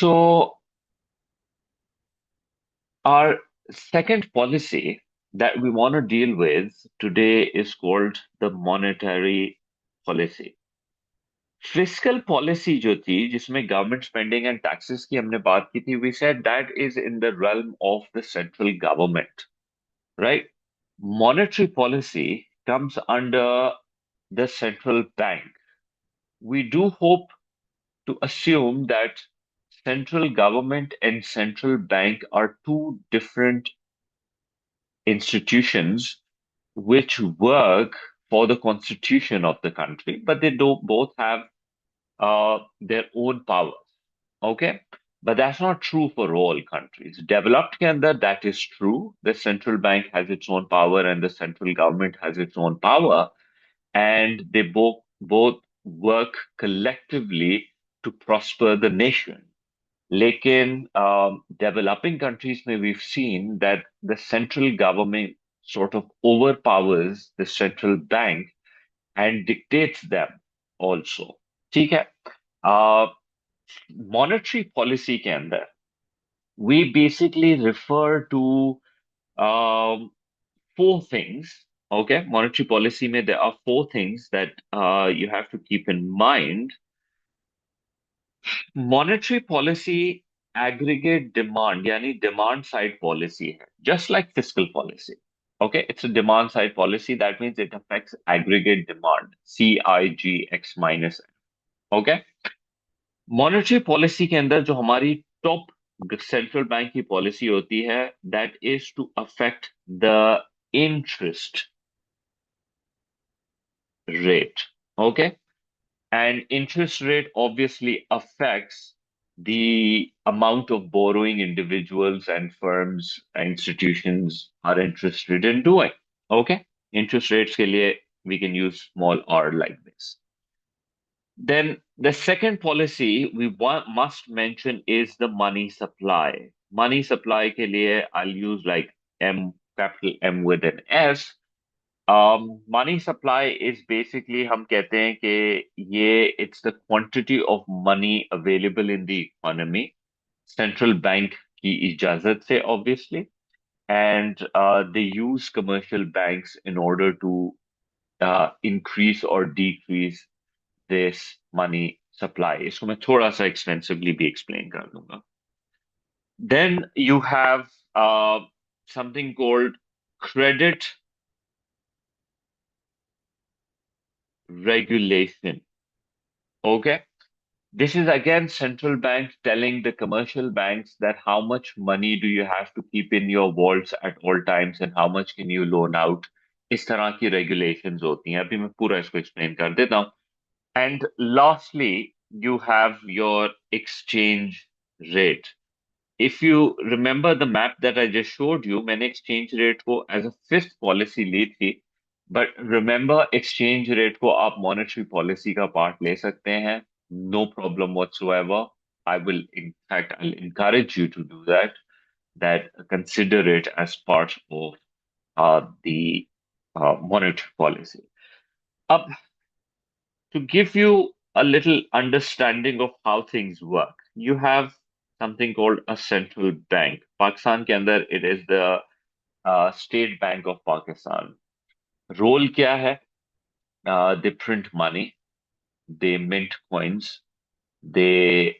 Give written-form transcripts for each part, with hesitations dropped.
So our second policy that we want to deal with today is called the monetary policy. Fiscal policy जो थी जिसमें government spending and taxes की हमने बात की थी, we said that is in the realm of the central government, right? Monetary policy comes under the central bank. We do hope to assume that central government and central bank are two different institutions which work for the constitution of the country, but they do both have their own powers. Okay? But that's not true for all countries. Developed Canada, that is true. The central bank has its own power and the central government has its own power, and they both work collectively to prosper the nation. लेकिन developing countries में we've seen that the central government sort of overpowers the central bank and dictates them also. ठीक है? uh, monetary policy के अंदर we basically refer to um, four things. Okay, monetary policy में there are four things that you have to keep in mind. Monetary policy aggregate demand, यानी demand side policy है, just like fiscal policy. Okay, it's a demand side policy. That means it affects aggregate demand, CIGX minus. Okay, monetary policy के अंदर जो हमारी top central bank की policy होती है, that is to affect the interest rate. Okay, and interest rate obviously affects the amount of borrowing individuals and firms and institutions are interested in doing. Okay, interest rates के लिए we can use small r like this. Then the second policy we must mention is the money supply. Money supply के लिए I'll use like M, capital M with an S. Money supply is basically हम कहते हैं कि ये it's the quantity of money available in the economy. Central bank की इजाजत से obviously, and they use commercial banks in order to increase or decrease this money supply. इसको मैं थोड़ा सा extensively भी explain कर दूंगा. Then you have something called credit regulation. Okay. This is again central bank telling the commercial banks that how much money do you have to keep in your vaults at all times and how much can you loan out. इस तरह की regulations होती हैं. अभी मैं पूरा इसको explain कर देता हूँ. And lastly, you have your exchange rate. If you remember the map that I just showed you, मैंने exchange rate को as a fifth policy ली थी. But remember, exchange rate को आप monetary policy का part ले सकते हैं. No problem whatsoever. In fact, I'll encourage you to do that. That consider it as part of the monetary policy. Up to give you a little understanding of how things work, you have something called a central bank. Pakistan के अंदर it is the State Bank of Pakistan. Role क्या है? They print money, they mint coins, they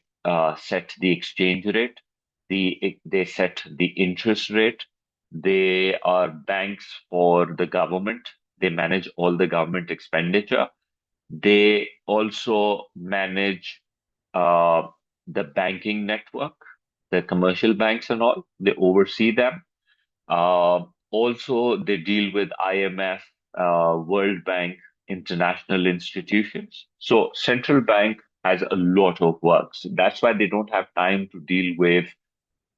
set the exchange rate, they set the interest rate. They are banks for the government. They manage all the government expenditure. They also manage uh, the banking network, the commercial banks and all. They oversee them. Also, they deal with IMF, World Bank, international institutions. So, central bank has a lot of work. So that's why they don't have time to deal with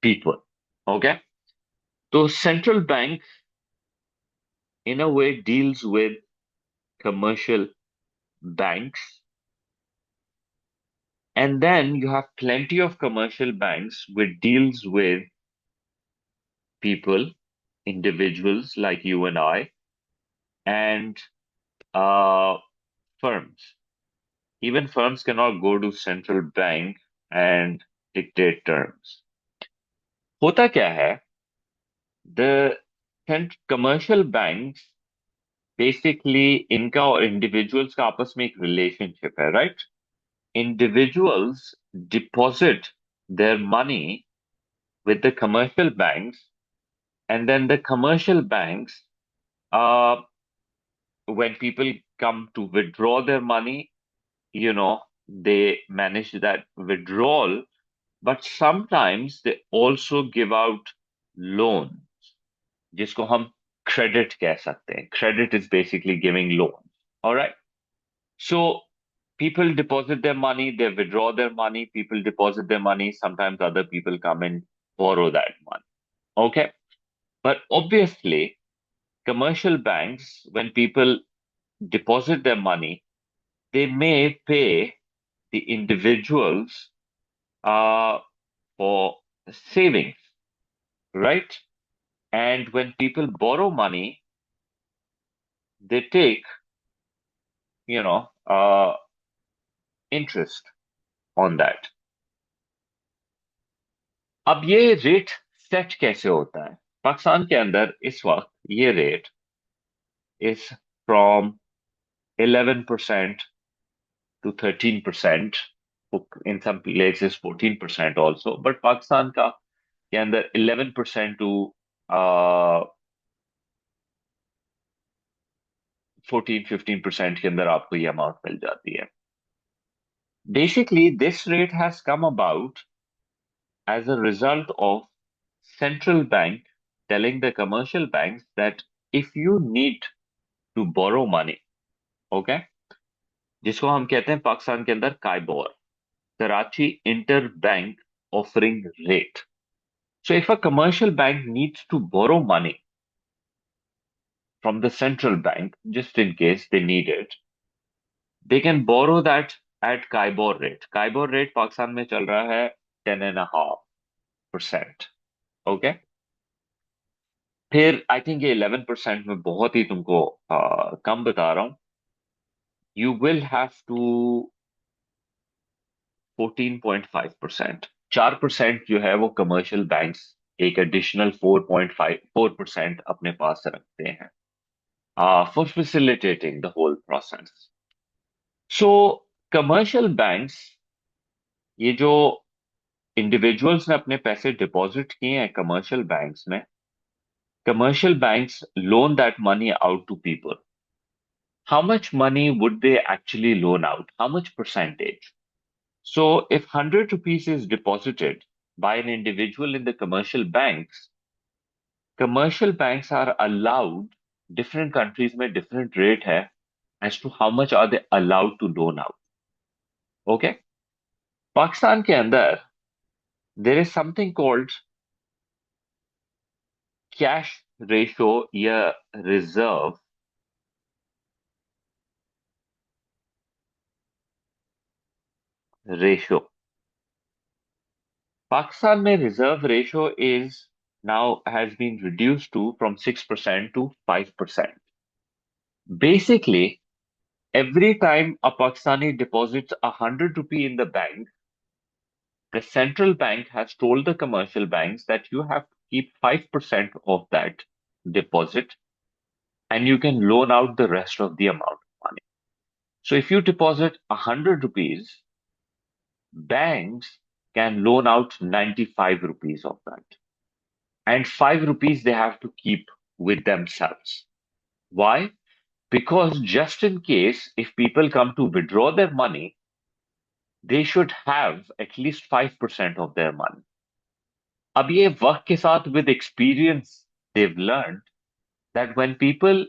people. Okay. So, central bank, in a way, deals with commercial banks. And then you have plenty of commercial banks which deals with people, individuals like you and I, and uh, firms. Even firms cannot go to central bank and dictate terms. होता क्या है, the commercial banks basically इनका और individuals का आपस में एक relationship है, right? Individuals deposit their money with the commercial banks, and then the commercial banks, uh, when people come to withdraw their money, they manage that withdrawal, but sometimes they also give out loans, जिसको हम credit कह सकते हैं. Credit is basically giving loans. All right. So people deposit their money, they withdraw their money, people deposit their money, sometimes other people come and borrow that money. Okay. But obviously, commercial banks, when people deposit their money, they may pay the individuals uh, for savings, right? And when people borrow money, they take, interest on that. अब ये rate set कैसे होता है? पाकिस्तान के अंदर इस वक्त ये rate is from 11% to 13%, in some places 14% also, but Pakistan का के अंदर 11% to 14-15% के अंदर आपको ये अमाउंट मिल जाती है. Basically, this rate has come about as a result of central bank telling the commercial banks that if you need to borrow money, okay, जिसको हम कहते हैं पाकिस्तान के अंदर KIBOR, Karachi inter bank offering rate. So if a commercial bank needs to borrow money from the central bank, just in case they need it, they can borrow that at KIBOR rate. KIBOR rate Pakistan में चल रहा है 10.5%. Okay. फिर I think ये 11% में बहुत ही तुमको कम बता रहा हूं. You will have to 14.5%. 4% जो है वो कमर्शियल बैंक्स एक एडिशनल 4.54% अपने पास रखते हैं for facilitating the whole process. So commercial banks, ये जो इंडिविजुअल्स ने अपने पैसे डिपॉजिट किए हैं कमर्शियल बैंक्स में, commercial banks loan that money out to people. How much money would they actually loan out? How much percentage? So if 100 rupees is deposited by an individual in the commercial banks are allowed, different countries में different rate है as to how much are they allowed to loan out. Okay? Pakistan के अंदर there is something called cash ratio या reserve ratio. Pakistan mein reserve ratio is now has been reduced to from 6% to 5%. Basically, every time a Pakistani deposits 100 rupee in the bank, the central bank has told the commercial banks that you have to keep 5% of that deposit and you can loan out the rest of the amount of money. So if you deposit 100 rupees, banks can loan out 95 rupees of that. And 5 rupees they have to keep with themselves. Why? Because just in case if people come to withdraw their money, they should have at least 5% of their money. अब ये वक्त के साथ with experience they've learned that when people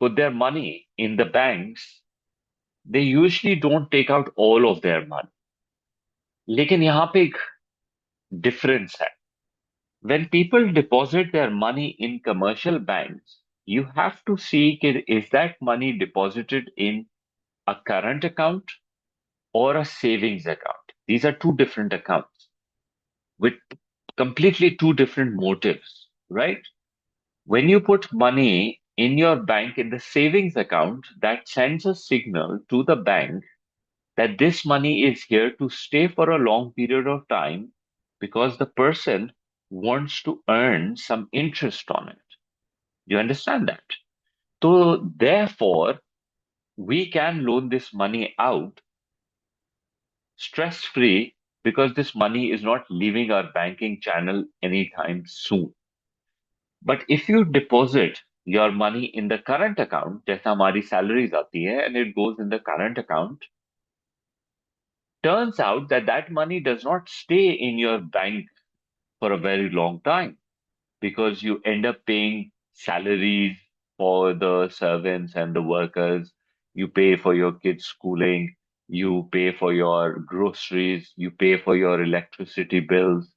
put their money in the banks, they usually don't take out all of their money. लेकिन यहाँ पे एक difference है. When people deposit their money in commercial banks, you have to see is that money deposited in a current account or a savings account. These are two different accounts with completely two different motives, right? When you put money in your bank in the savings account, that sends a signal to the bank that this money is here to stay for a long period of time because the person wants to earn some interest on it. You understand that? So therefore, we can loan this money out stress free because this money is not leaving our banking channel anytime soon. But if you deposit your money in the current account, जैसा हमारी salaries आती है and it goes in the current account, turns out that that money does not stay in your bank for a very long time because you end up paying salaries for the servants and the workers. You pay for your kids' schooling, you pay for your groceries, you pay for your electricity bills.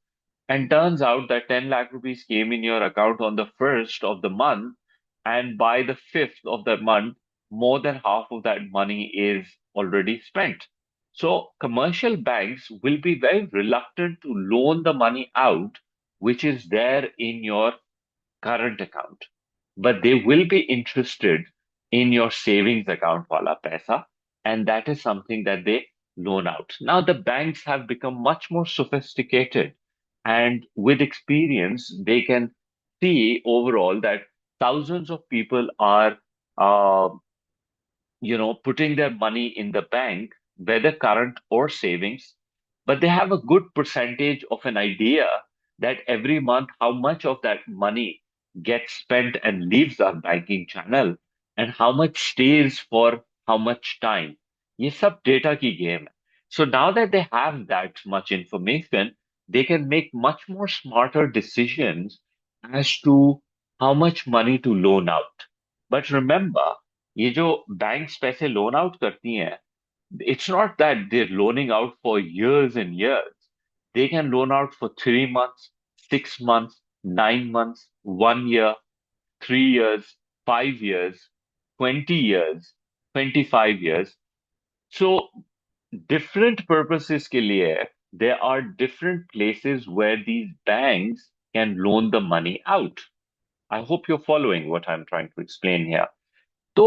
And turns out that 10 lakh rupees came in your account on the first of the month, and by the fifth of the month, more than half of that money is already spent. So commercial banks will be very reluctant to loan the money out, which is there in your current account, but they will be interested in your savings account wala paisa, and that is something that they loan out. Now the banks have become much more sophisticated, and with experience, they can see overall that thousands of people are uh, putting their money in the bank, whether current or savings, but they have a good percentage of an idea that every month how much of that money gets spent and leaves our banking channel and how much stays for how much time. ये सब data की game है. So now that they have that much information, they can make much more smarter decisions as to how much money to loan out. But remember, ये जो banks पैसे loan out करती हैं, it's not that they're loaning out for years and years. They can loan out for 3 months, 6 months, 9 months, 1 year, 3 years, 5 years, 20 years, 25 years. So different purposes के लिए, there are different places where these banks can loan the money out. I hope you're following what I'm trying to explain here. तो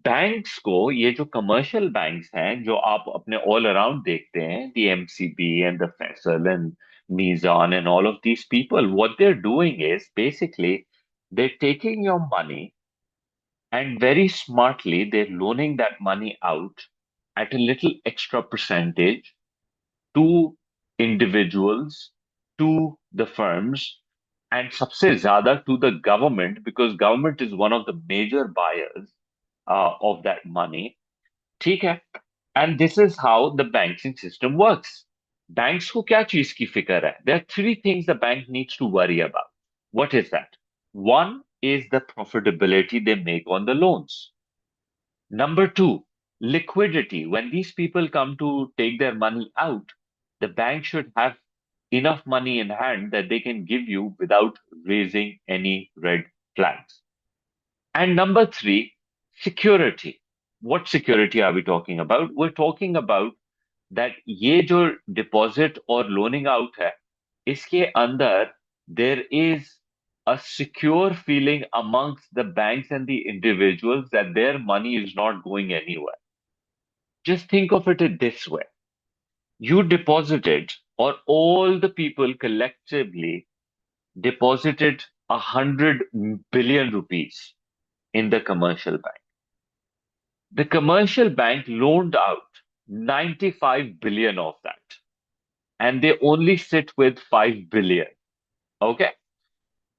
banks को ये जो commercial banks हैं जो आप अपने ऑल अराउंड देखते हैं the MCB and the Faisal and Meezan and all of these people what they are doing is basically they're taking your money and very smartly they're loaning that money out at a little extra percentage to individuals, to the firms, and सबसे ज्यादा to the government because government is one of the major buyers of that money. ठीक है? And this is how the banking system works. Banks को क्या चीज की फिक्र है? There are three things the bank needs to worry about. What is that? One is the profitability they make on the loans. Number two, liquidity. When these people come to take their money out, the bank should have enough money in hand that they can give you without raising any red flags. And number three, security. What security are we talking about? We're talking about that ये जो deposit or loaning out है, इसके अंदर there is a secure feeling amongst the banks and the individuals that their money is not going anywhere. Just think of it this way. You deposited, or all the people collectively deposited 100 billion rupees in the commercial bank. The commercial bank loaned out 95 billion of that, and they only sit with 5 billion. Okay.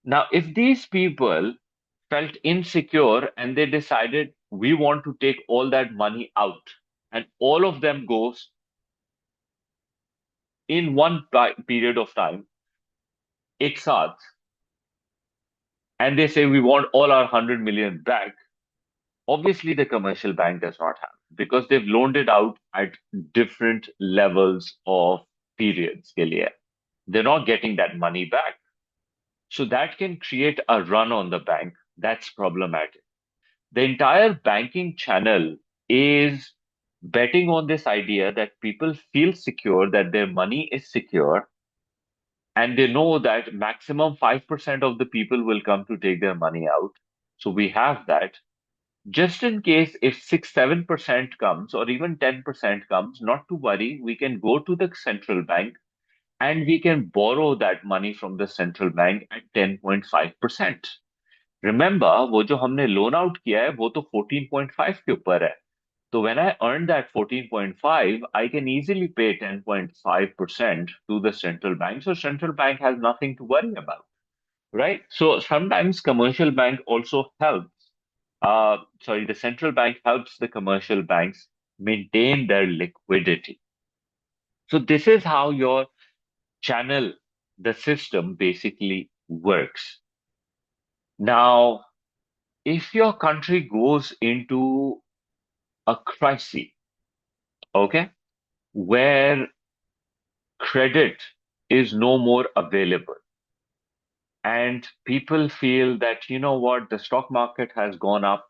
Now, if these people felt insecure and they decided we want to take all that money out, and all of them goes in one period of time, एक साथ, and they say we want all our 100 million back, obviously the commercial bank does not have because they've loaned it out at different levels of periods के लिए. They're not getting that money back. So that can create a run on the bank. That's problematic. The entire banking channel is betting on this idea that people feel secure, that their money is secure, and they know that maximum 5% of the people will come to take their money out. So we have that. Just in case if 6, 7% comes or even 10% comes, not to worry, we can go to the central bank and we can borrow that money from the central bank at 10.5%. Remember, वो जो हमने loan out किया है वो तो 14.5 के ऊपर है. So when I earn that 14.5, I can easily pay 10.5% to the central bank. So central bank has nothing to worry about, right? So sometimes commercial bank also helps. The central bank helps the commercial banks maintain their liquidity. So this is how your channel, the system basically works. Now, if your country goes into a crisis, okay, where credit is no more available, and people feel that, you know what, the stock market has gone up,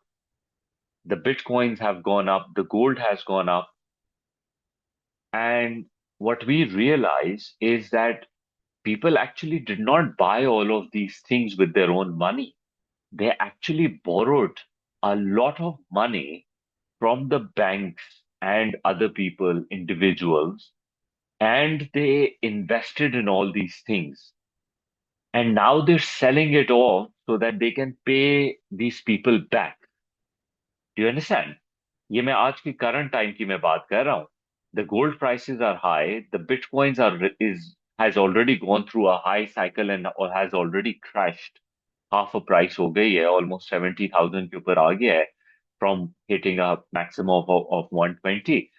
the bitcoins have gone up, the gold has gone up, and what we realize is that people actually did not buy all of these things with their own money. They actually borrowed a lot of money from the banks and other people, individuals, and they invested in all these things. And now they're selling it off so that they can pay these people back. Do you understand? ये मैं आज की current time की मैं बात कर रहा हूँ. The gold prices are high. The bitcoins are is has already gone through a high cycle and or has already crashed. Half a price हो गई है, almost 70,000 के ऊपर आ गया है, from hitting a maximum of 120.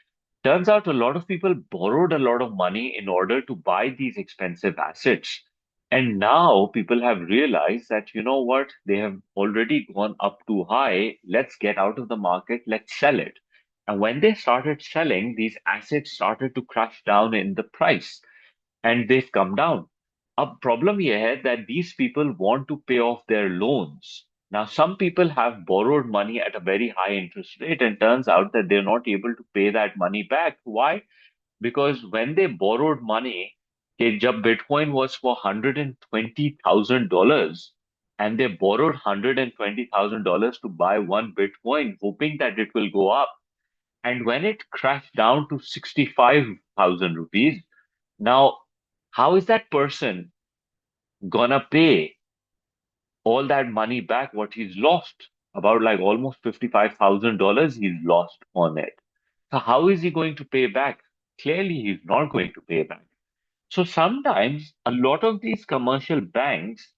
Turns out a lot of people borrowed a lot of money in order to buy these expensive assets. And now people have realized that, you know what, they have already gone up too high. Let's get out of the market. Let's sell it. And when they started selling, these assets started to crash down in the price and they've come down. A problem here that these people want to pay off their loans. Now, some people have borrowed money at a very high interest rate, and turns out that they're not able to pay that money back. Why? Because when they borrowed money, jab Bitcoin was for $120,000, and they borrowed $120,000 to buy one Bitcoin, hoping that it will go up. And when it crashed down to 65,000 rupees, now, how is that person gonna pay all that money back what he's lost? About like almost $55,000 he's lost on it. So how is he going to pay back? Clearly, he's not going to pay back. So sometimes a lot of these commercial banks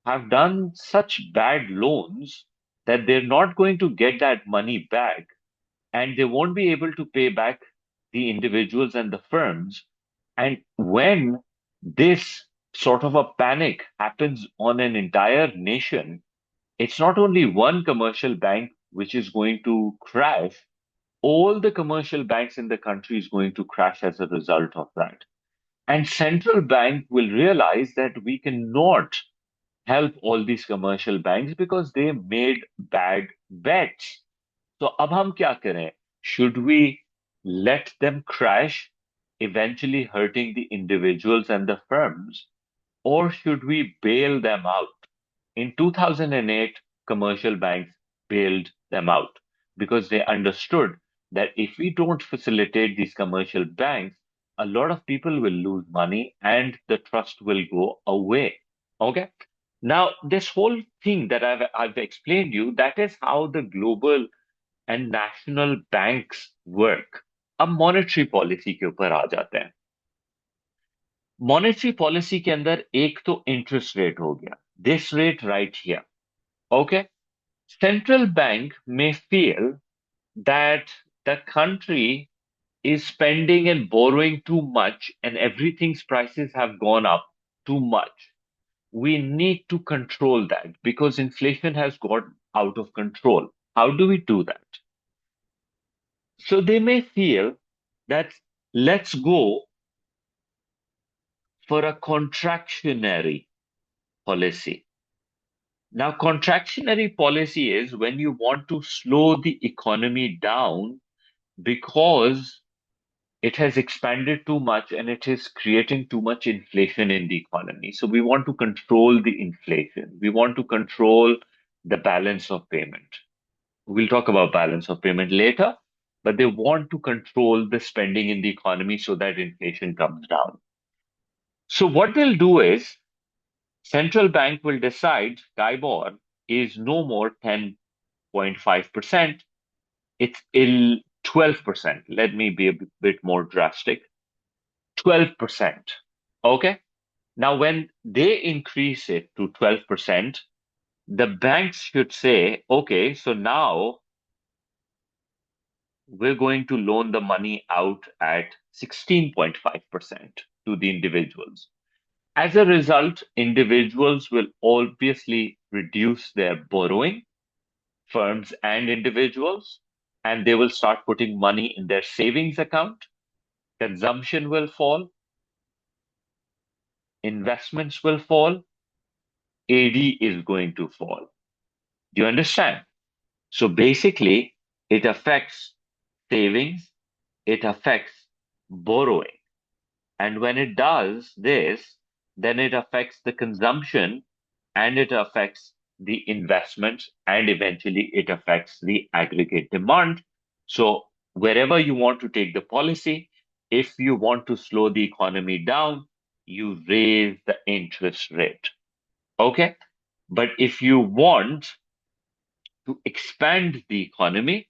have done such bad loans that they're not going to get that money back and they won't be able to pay back the individuals and the firms. And when this sort of a panic happens on an entire nation, it's not only one commercial bank which is going to crash, all the commercial banks in the country is going to crash as a result of that. And central bank will realize that we cannot help all these commercial banks because they made bad bets. So अब हम क्या करें? Should we let them crash, eventually hurting the individuals and the firms, or should we bail them out? In 2008, commercial banks bailed them out because they understood that if we don't facilitate these commercial banks, a lot of people will lose money and the trust will go away. Okay. Now, this whole thing that I've explained you, that is how the global and national banks work. अब monetary policy के ऊपर आ जाते हैं. Monetary policy के अंदर एक तो interest rate हो गया, this rate right here. Okay. Central bank may feel that the country is spending and borrowing too much and everything's prices have gone up too much. We need to control that because inflation has got out of control. How do we do that? So they may feel that let's go for a contractionary policy. Now, contractionary policy is when you want to slow the economy down because it has expanded too much and it is creating too much inflation in the economy. So we want to control the inflation. We want to control the balance of payment. We'll talk about balance of payment later, but they want to control the spending in the economy so that inflation comes down. So what they'll do is central bank will decide Tibor is no more 10.5%. It's 12%. Let me be a bit more drastic. 12%. Okay. Now, when they increase it to 12%, the banks should say, okay, so now we're going to loan the money out at 16.5% to the individuals. As a result, individuals will obviously reduce their borrowing, firms and individuals, and they will start putting money in their savings account. Consumption will fall, investments will fall, AD is going to fall. Do you understand? So basically, it affects savings, it affects borrowing. And when it does this, then it affects the consumption and it affects the investments and eventually it affects the aggregate demand. So, wherever you want to take the policy, if you want to slow the economy down, you raise the interest rate. Okay? But if you want to expand the economy,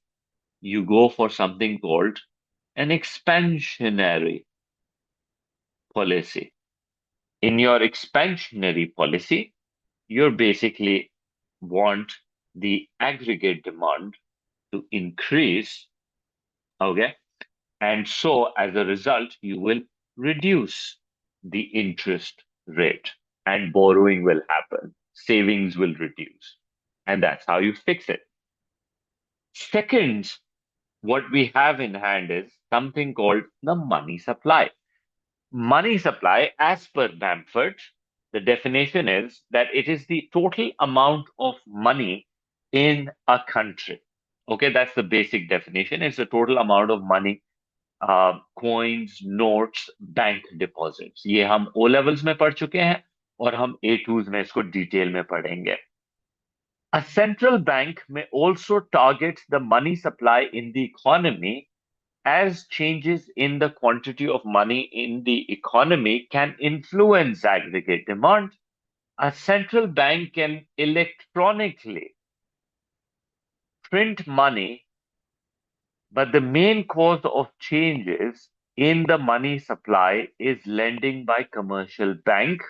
you go for something called an expansionary policy. In your expansionary policy, you basically want the aggregate demand to increase, okay? And so as a result, you will reduce the interest rate and borrowing will happen, savings will reduce. And that's how you fix it. Second, what we have in hand is something called the money supply. Money supply, as per Bamford, the definition is that it is the total amount of money in a country. Okay, that's the basic definition. It's the total amount of money, coins, notes, bank deposits. ये हम O levels में पढ़ चुके हैं और हम A2s में इसको डिटेल में पढ़ेंगे. A central bank may also target the money supply in the economy as changes in the quantity of money in the economy can influence aggregate demand, a central bank can electronically print money, but the main cause of changes in the money supply is lending by commercial bank.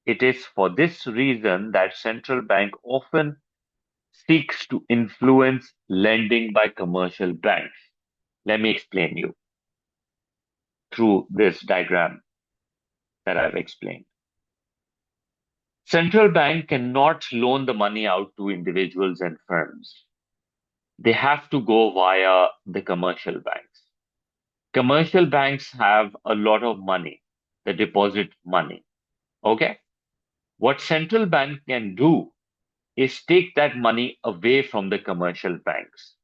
It is for this reason that central bank often seeks to influence lending by commercial banks. Let me explain you through this diagram that I've explained. Central bank cannot loan the money out to individuals and firms. They have to go via the commercial banks. Commercial banks have a lot of money, the deposit money. Okay? What central bank can do is take that money away from the commercial banks.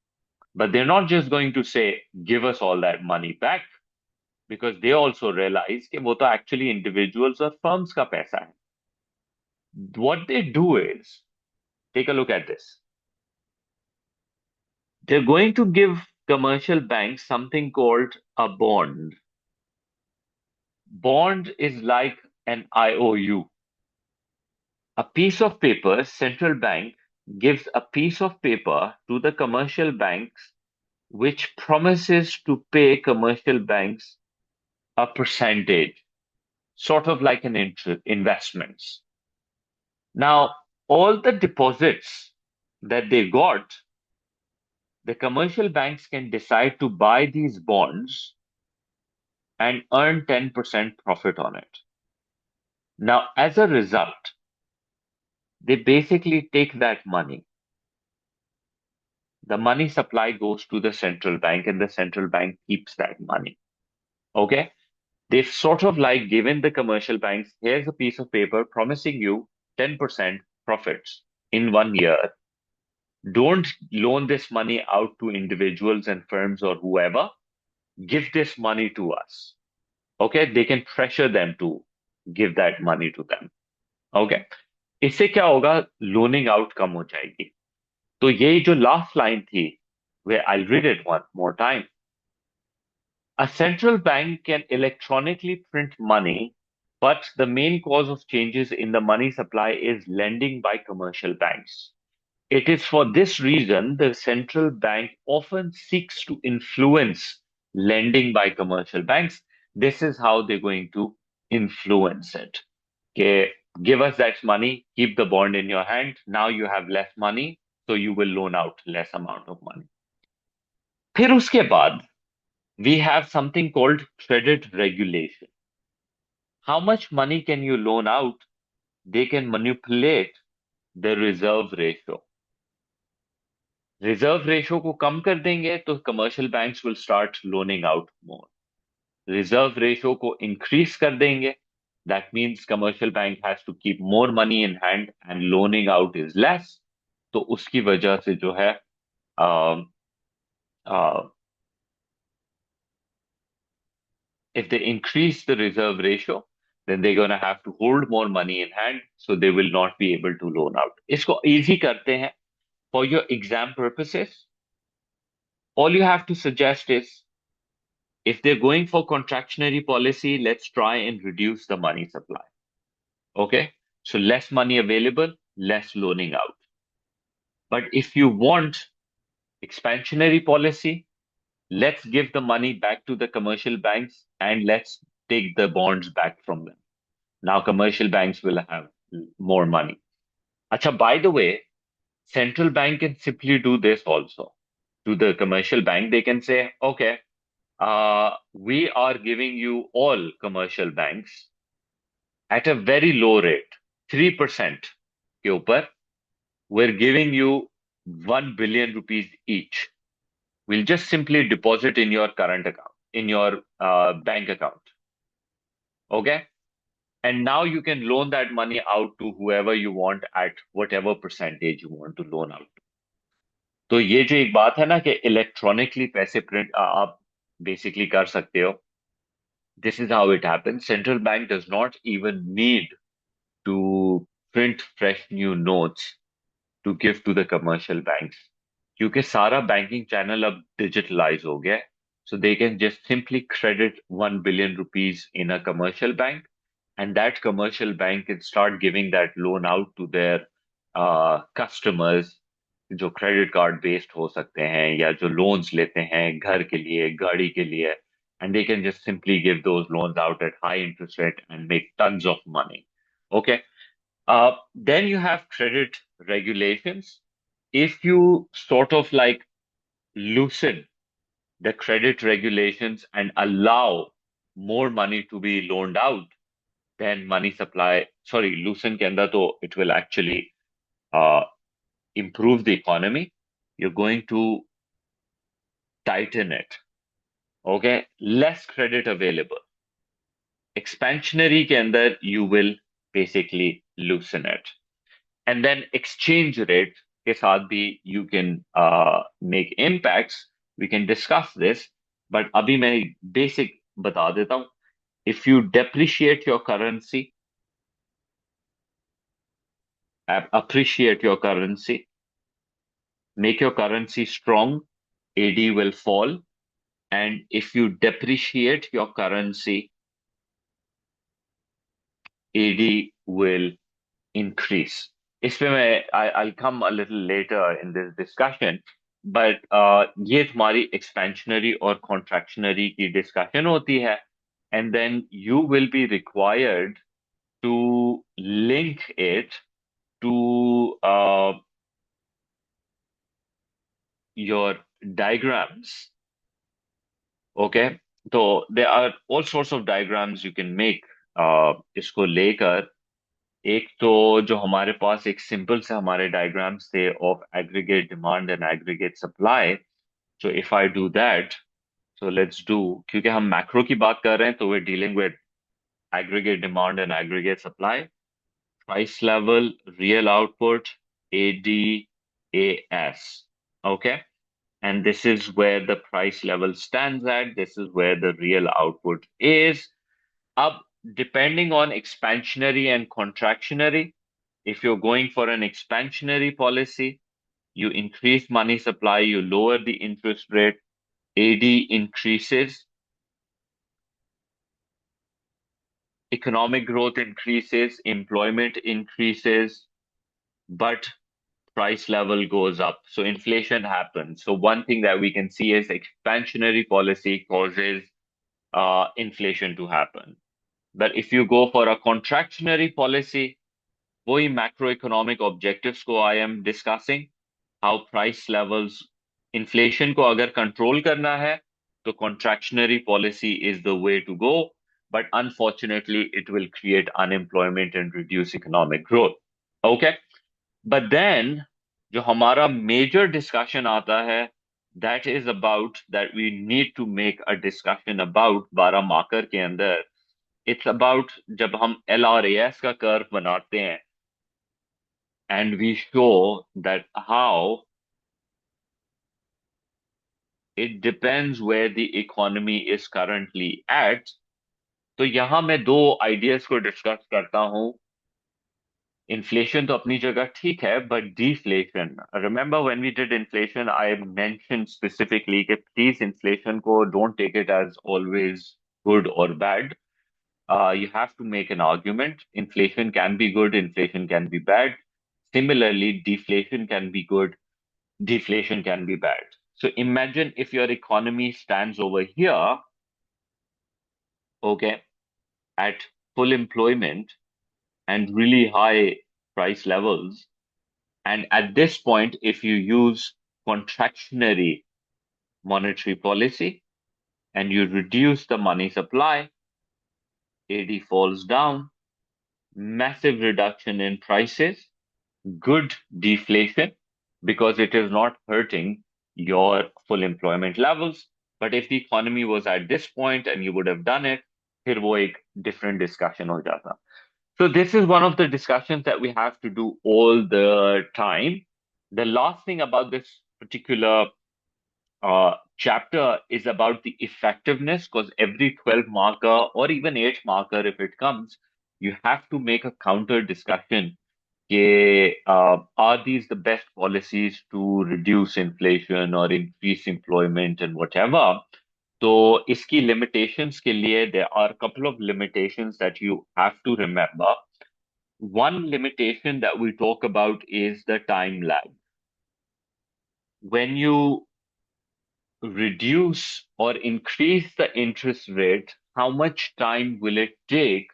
But they're not just going to say, give us all that money back, because they also realize कि वो तो actually individuals or firms का पैसा है. What they do is, take a look at this. They're going to give commercial banks something called a bond. Bond is like an IOU. A piece of paper, central bank gives a piece of paper to the commercial banks which promises to pay commercial banks a percentage, sort of like an investments. Now, all the deposits that they got, the commercial banks can decide to buy these bonds and earn 10% profit on it. Now, as a result, they basically take that money. The money supply goes to the central bank and the central bank keeps that money. Okay? They've sort of like given the commercial banks, here's a piece of paper promising you 10% profits in 1 year. Don't loan this money out to individuals and firms or whoever. Give this money to us. Okay? They can pressure them to give that money to them. Okay? इससे क्या होगा? Loaning out कम हो जाएगी. तो ये जो last line थी, where I'll read it one more time. A central bank can electronically print money, but the main cause of changes in the money supply is lending by commercial banks. It is for this reason the central bank often seeks to influence lending by commercial banks. This is how they're going to influence it. Okay, give us that money, keep the bond in your hand. Now you have less money, so you will loan out less amount of money. फिर उसके बाद we have something called credit regulation. How much money can you loan out? They can manipulate the reserve ratio. Reserve ratio को कम कर देंगे तो commercial banks will start loaning out more. Reserve ratio को increase कर देंगे, that means commercial bank has to keep more money in hand and loaning out is less. तो उसकी वजह से जो है if they increase the reserve ratio, then they're going to have to hold more money in hand, so they will not be able to loan out. इसको easy करते हैं for your exam purposes. All you have to suggest is if they're going for contractionary policy, let's try and reduce the money supply. Okay? So less money available, less loaning out. But if you want expansionary policy, let's give the money back to the commercial banks and let's take the bonds back from them. Now commercial banks will have more money. Acha, by the way, central bank can simply do this also. To the commercial bank, they can say, okay, we are giving you all commercial banks at a very low rate, 3% के ऊपर, we're giving you 1 billion rupees each. We'll just simply deposit in your current account, in your bank account. Okay? And now you can loan that money out to whoever you want at whatever percentage you want to loan out. तो ये जो एक बात है ना कि electronically पैसे print आप बेसिकली कर सकते हो, this is how it happens. Central bank does not even need to print fresh new notes to give to the commercial banks. क्योंकि सारा banking channel अब digitalize हो गया है. So they can just simply credit 1 billion rupees in a commercial bank, and that commercial bank can start giving that loan out to their customers जो credit card based हो सकते हैं या जो लोन्स लेते हैं घर के लिए, गाड़ी के लिए, and they can just simply give those loans out at high interest rate and make tons of money. Okay. Then you have credit regulations. If you sort of like loosen the credit regulations and allow more money to be loaned out, then money supply, sorry, loosen के अंदर तो it will actually uh, improve the economy. You're going to tighten it. Okay, less credit available. Expansionary के अंदर you will basically loosen it. And then exchange rate के साथ भी you can make impacts. We can discuss this, but अभी मैं basic बता देता हूँ. If you depreciate your currency, appreciate your currency, make your currency strong, AD will fall. And if you depreciate your currency, AD will increase. इसमें I'll come a little later in this discussion, but ये तुम्हारी expansionary और contractionary की discussion होती है, and then you will be required to link it to your diagrams. Okay, so there are all sorts of diagrams you can make इसको लेकर. एक तो जो हमारे पास एक सिंपल से हमारे डायग्राम्स थे of aggregate demand and aggregate supply. So if I do that, so let's do, क्योंकि हम मैक्रो की बात कर रहे हैं तो we dealing with aggregate demand and aggregate supply, price level, real output, ADAS. Okay, and this is where the price level stands at, this is where the real output is. Up, depending on expansionary and contractionary, if you're going for an expansionary policy, You increase money supply, you lower the interest rate, AD increases, economic growth increases, employment increases, but price level goes up. So inflation happens. So one thing that we can see is expansionary policy causes inflation to happen. But if you go for a contractionary policy, वही macroeconomic objectives को I am discussing, how price levels, inflation को अगर control करना है, तो contractionary policy is the way to go. But unfortunately, it will create unemployment and reduce economic growth. Okay? But then, जो हमारा major discussion आता है, that is about that we need to make a discussion about 12 marker के अंदर. It's about जब हम LRAS का curve बनाते हैं, and we show that how it depends where the economy is currently at. तो यहाँ मैं दो आइडियाज को डिस्कस करता हूँ. इन्फ्लेशन तो अपनी जगह ठीक है, but deflation, remember when we did inflation I mention specifically कि प्लीज इन्फ्लेशन को don't take it as always good और bad. You have to make an argument. Inflation can be good, inflation can be bad. Similarly, deflation can be good, deflation can be bad. So imagine if your economy stands over here, okay, at full employment and really high price levels. And at this point, if you use contractionary monetary policy and you reduce the money supply, AD falls down, massive reduction in prices, good deflation because it is not hurting your full employment levels. But if the economy was at this point and you would have done it, फिर वो एक different discussion हो जाता. So this is one of the discussions that we have to do all the time. The last thing about this particular chapter is about the effectiveness, because every 12 marker or even 8 marker, if it comes, you have to make a counter discussion. Are these the best policies to reduce inflation or increase employment and whatever? So, iski limitations ke liye, there are a couple of limitations that you have to remember. One limitation that we talk about is the time lag. When you reduce or increase the interest rate, how much time will it take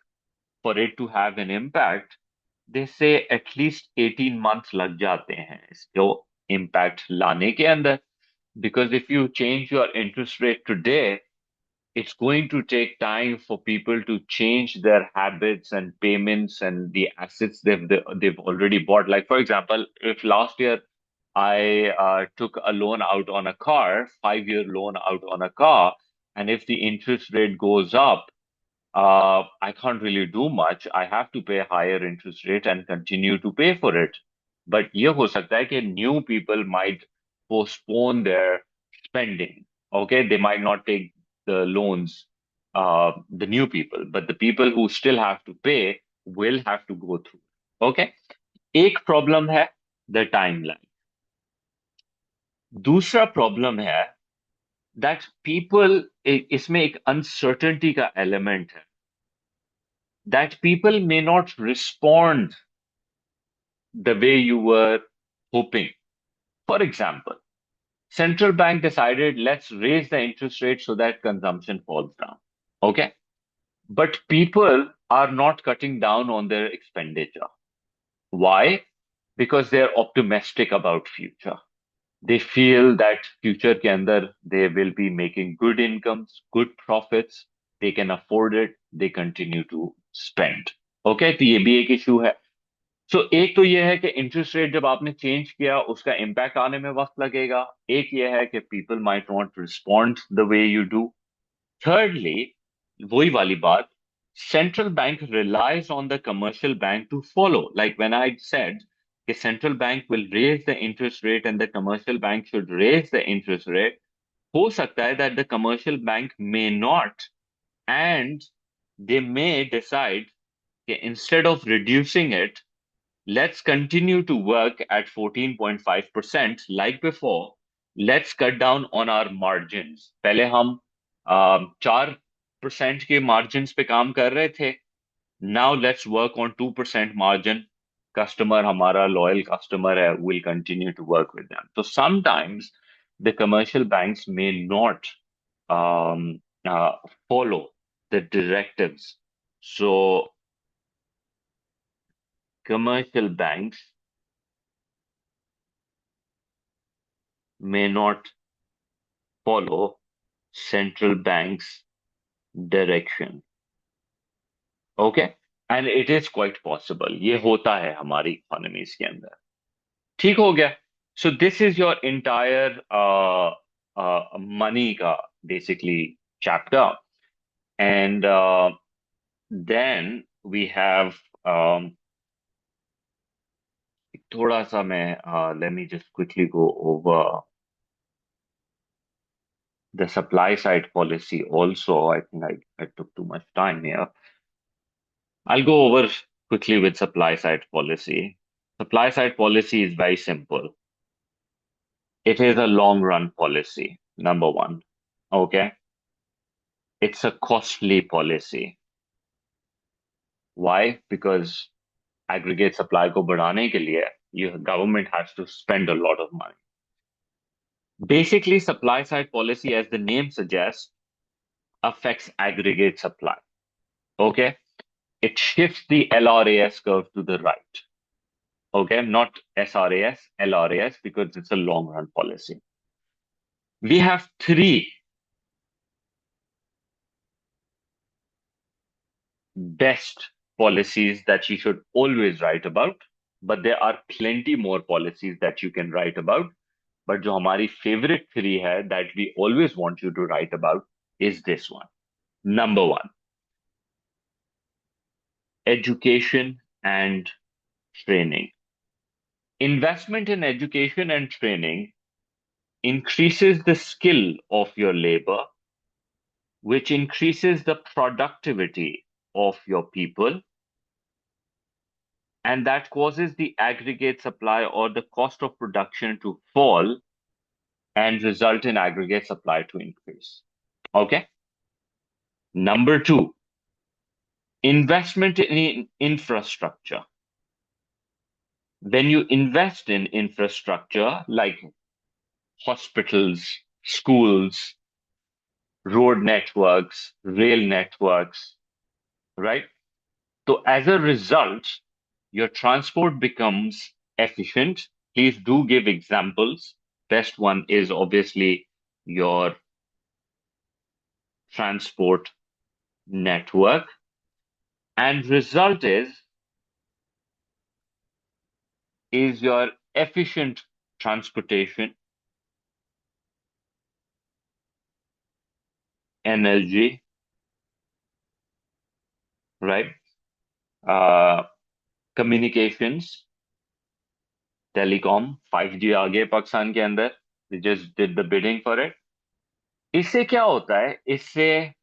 for it to have an impact? They say at least 18 months lag jate hain isko impact लाने के अंदर. Because if you change your interest rate today, it's going to take time for people to change their habits and payments and the assets they've already bought. Like for example, if last year I took a loan out on a car, 5-year loan out on a car, and if the interest rate goes up, I can't really do much. I have to pay higher interest rate and continue to pay for it. But ये हो सकता है कि new people might postpone their spending. Okay, they might not take the loans, the new people, but the people who still have to pay will have to go through. Okay, एक problem है the timeline. दूसरा problem है that people, इसमें एक uncertainty का element है, that people may not respond the way you were hoping. For example, central bank decided let's raise the interest rate so that consumption falls down. Okay. But people are not cutting down on their expenditure. Why? Because they're optimistic about future. They feel that future के अंदर they will be making good incomes, good profits, they can afford it, they continue to spend. Okay, तो ये भी एक issue है. सो एक तो ये है कि इंटरेस्ट रेट जब आपने चेंज किया उसका इम्पैक्ट आने में वक्त लगेगा. एक ये है कि people might not respond the way you do. Thirdly, वही वाली बात, central bank relies on the commercial bank to follow. Like when I said the central bank will raise the interest rate and the commercial bank should raise the interest rate, हो सकता है that the commercial bank may not, and they may decide that instead of reducing it, let's continue to work at 14.5% like before. Let's cut down on our margins. पहले हम 4% के margins पे काम कर रहे थे. Now let's work on 2% margin. Customer हमारा loyal customer है, we'll continue to work with them. So sometimes the commercial banks may not um, follow the directives. So commercial banks may not follow central bank's direction. Okay? And it is quite possible. ये होता है हमारी economies के अंदर. ठीक हो गया. So this is your entire money का basically chapter. And then we have थोड़ा सा मैं let me just quickly go over the supply side policy also. I think I took too much time here. I'll go over quickly with supply side policy. Supply side policy is very simple. It is a long run policy, number one. Okay. It's a costly policy. Why? Because aggregate supply को बढ़ाने के लिए, government has to spend a lot of money. Basically, supply side policy, as the name suggests, affects aggregate supply. Okay. It shifts the LRAS curve to the right. Okay, not SRAS, LRAS, because it's a long run policy. We have three best policies that you should always write about, but there are plenty more policies that you can write about. But जो हमारी favorite three है that we always want you to write about is this one. Number one, education and training. Investment in education and training increases the skill of your labor, which increases the productivity of your people, and that causes the aggregate supply or the cost of production to fall and result in aggregate supply to increase. Okay. Number two, investment in infrastructure. When you invest in infrastructure like hospitals, schools, road networks, rail networks, right? So as a result, your transport becomes efficient. Please do give examples. Best one is obviously your transport network. And result is your efficient transportation, energy, right? Uh, communications, telecom, 5G आ गए पाकिस्तान के अंदर. We just did the bidding for it. इससे क्या होता है? इससे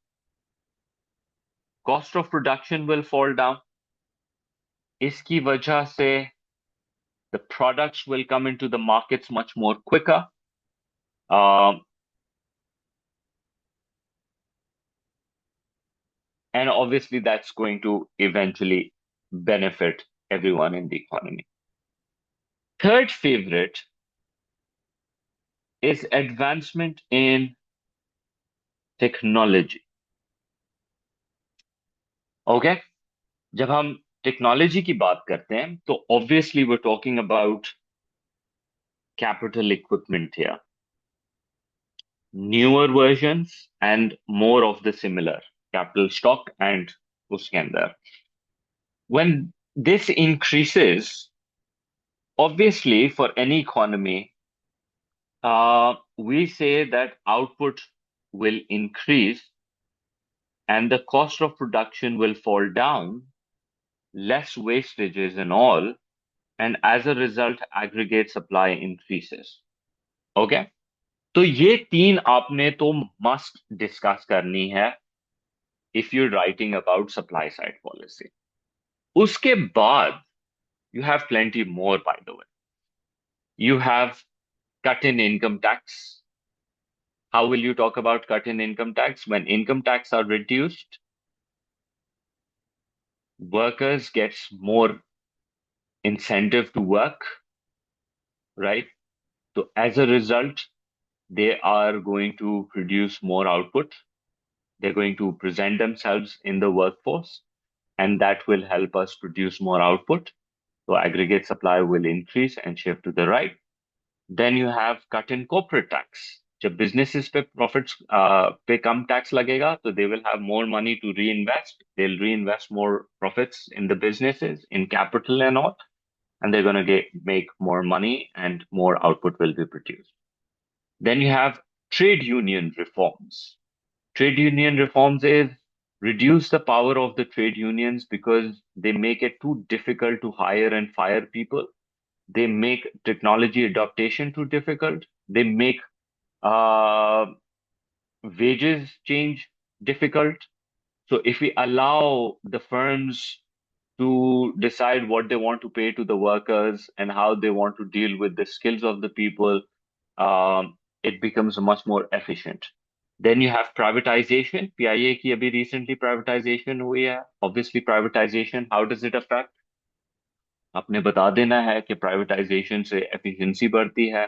cost of production will fall down. इसकी वजह से the products will come into the markets much more quicker. And obviously that's going to eventually benefit everyone in the economy. Third favorite is advancement in technology. Okay? जब हम technology की बात करते हैं तो obviously we're talking about capital equipment here. Newer versions and more of the similar capital stock and उसके अंदर. When this increases, obviously for any economy, we say that output will increase and the cost of production will fall down, less wastages and all, and as a result, aggregate supply increases. Okay? तो ये तीन आपने तो must discuss करनी है if you're writing about supply side policy. उसके बाद You have plenty more, by the way. You have cut in income tax. How will you talk about cut in income tax? When income tax are reduced, workers gets more incentive to work, right? So as a result, they are going to produce more output. They're going to present themselves in the workforce, and that will help us produce more output. So aggregate supply will increase and shift to the right. Then you have cut in corporate tax. जब businesses पे profits पे कम tax लगेगा, so they will have more money to reinvest. They'll reinvest more profits in the businesses, in capital and all, and they're going to make more money and more output will be produced. Then you have trade union reforms. Trade union reforms is reduce the power of the trade unions because they make it too difficult to hire and fire people. They make technology adaptation too difficult. They make uh, wages change difficult. So if we allow the firms to decide what they want to pay to the workers and how they want to deal with the skills of the people, it becomes much more efficient. Then you have privatization. PIA की अभी recently privatization हुई है. Obviously, privatization, how does it affect? आपने बता देना है कि privatisation से एफिशिएंसी बढ़ती है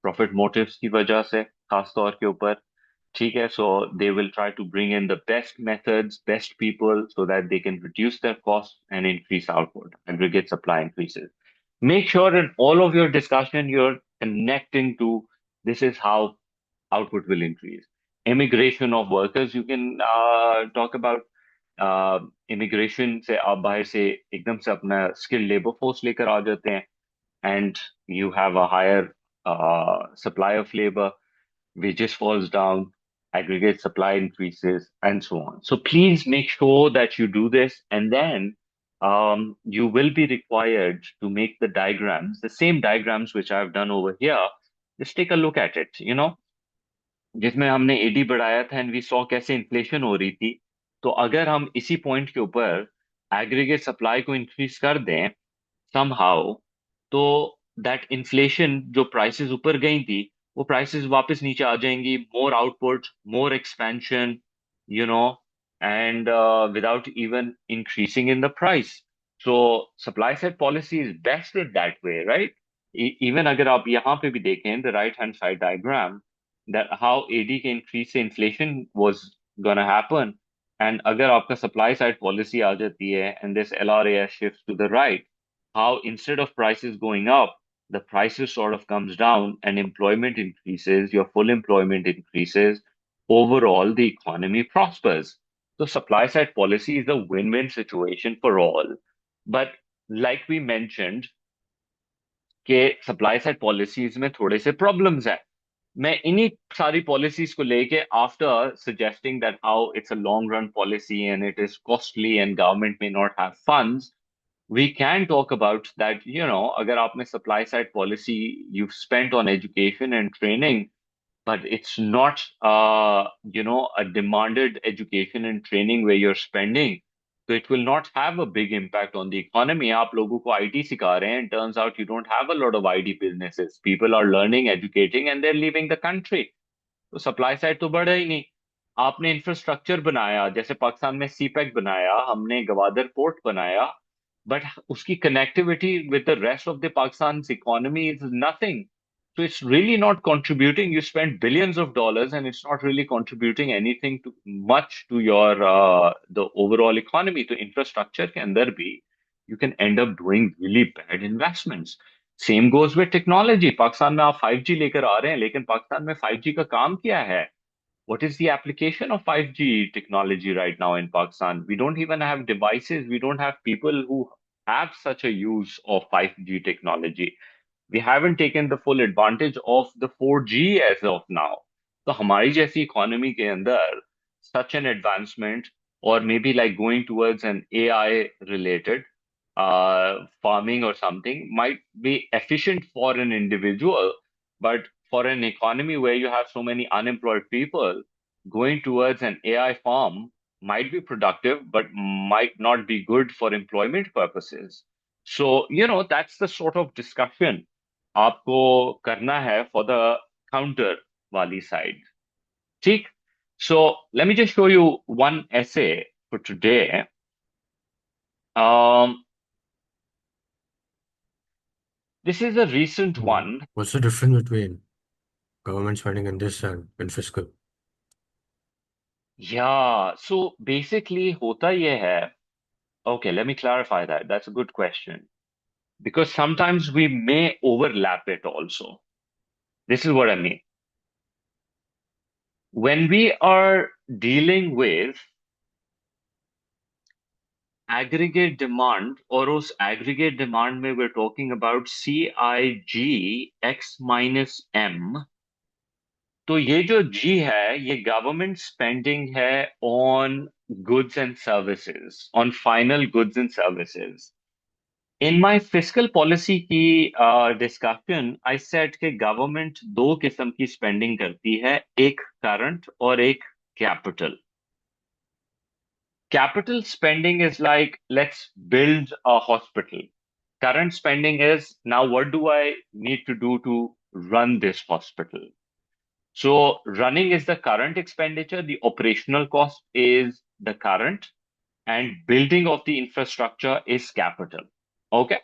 प्रॉफिट मोटिव्स की वजह से खास तौर के ऊपर ठीक है so they will try to bring in the best methods best people so that they can reduce their cost and increase output aggregate supply increases make sure in all of your discussion you're connecting to this is how output will increase immigration of workers you can talk about immigration से आप बाहर से एकदम से अपना skilled labour force लेकर आ जाते हैं and you have a higher supply of labor, wages falls down, aggregate supply increases, and so on. So please make sure that you do this, and then you will be required to make the diagrams, the same diagrams which I've done over here. Just take a look at it. जिसमें हमने AD बढ़ाया था and we saw कैसे inflation हो रही थी तो अगर हम इसी पॉइंट के ऊपर एग्रीगेट सप्लाई को इंक्रीज कर दें somehow तो दैट इन्फ्लेशन जो प्राइसेस ऊपर गई थी वो प्राइसेस वापस नीचे आ जाएंगी more output more expansion you know and without even increasing in the price so supply side policy is best in that way right even अगर आप यहाँ पे भी देखें the right hand side diagram that how AD के increase से inflation was gonna happen and अगर आपका supply side policy आ जाती है and this LRAS shifts to the right how instead of prices going up, the prices sort of comes down and employment increases, your full employment increases, overall the economy prospers. So supply side policy is a win-win situation for all. But like we mentioned, कि supply side policies में थोड़े से problems हैं. मैं इन्हीं सारी policies को लेके after suggesting that how it's a long run policy and it is costly and government may not have funds, we can talk about that, agar aapne supply side policy you've spent on education and training, but it's not, a demanded education and training where you're spending. So it will not have a big impact on the economy. आप लोगों को IT सिखा रहे हैं. Turns out you don't have a lot of IT businesses. People are learning, educating, and they're leaving the country. तो supply side तो बढ़ा ही नहीं आपने इंफ्रास्ट्रक्चर बनाया जैसे पाकिस्तान में सीपैक बनाया हमने गवादर पोर्ट बनाया बट उसकी connectivity with the rest of the Pakistan economy is nothing so it's really not contributing you spend billions of dollars and it's not really contributing anything to much to your the overall economy तो infrastructure के अंदर भी you can end up doing really bad investments same goes with technology Pakistan में आप 5G लेकर आ रहे हैं लेकिन पाकिस्तान में 5G का काम क्या है what is the application of 5G technology right now in Pakistan we don't even have devices we don't have people who have such a use of 5G technology we haven't taken the full advantage of the 4G as of now तो हमारी जैसी economy के अंदर such an advancement or maybe like going towards an AI related farming or something might be efficient for an individual, but for an economy where you have so many unemployed people, going towards an AI farm might be productive, but might not be good for employment purposes. So, that's the sort of discussion आपको करना है for the counter वाली side. ठीक? So, let me just show you one essay for today. Um, this is a recent one. What's the difference between government spending in this and fiscal? Yeah, so basically होता ये है. Okay, let me clarify that. That's a good question. Because sometimes we may overlap it also. This is what I mean. When we are dealing with aggregate demand और उस aggregate demand में we're talking about CIG X minus M, तो ये जो G है ये government spending है on goods and services, on final goods and services. In my fiscal policy की discussion, I said कि गवर्नमेंट दो किस्म की स्पेंडिंग करती है, एक करंट और एक capital. Capital spending is like, let's build a hospital. Current spending is, now what do I need to do to run this hospital? So running is the current expenditure, the operational cost is the current, and building of the infrastructure is capital. Okay.